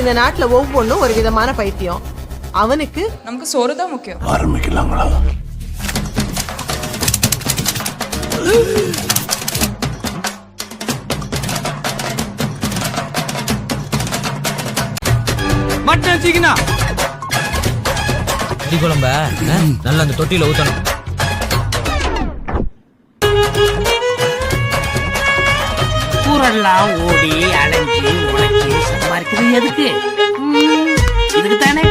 இந்த நாட்டுல ஒவ்வொன்றும் ஒரு விதமான பைத்தியம். அவனுக்கு நமக்கு சோறு தான் முக்கியம். ஆரம்பிக்கலாங்களா? மட்டன் சிக்கனா இடி குழம்ப நல்லா அந்த தொட்டியில ஊத்தணும். ஊரெல்லாம் ஓடி அலைஞ்சி உழைச்சி சம்பாதிக்கிறது எதுக்கு? இதுக்கு தானே.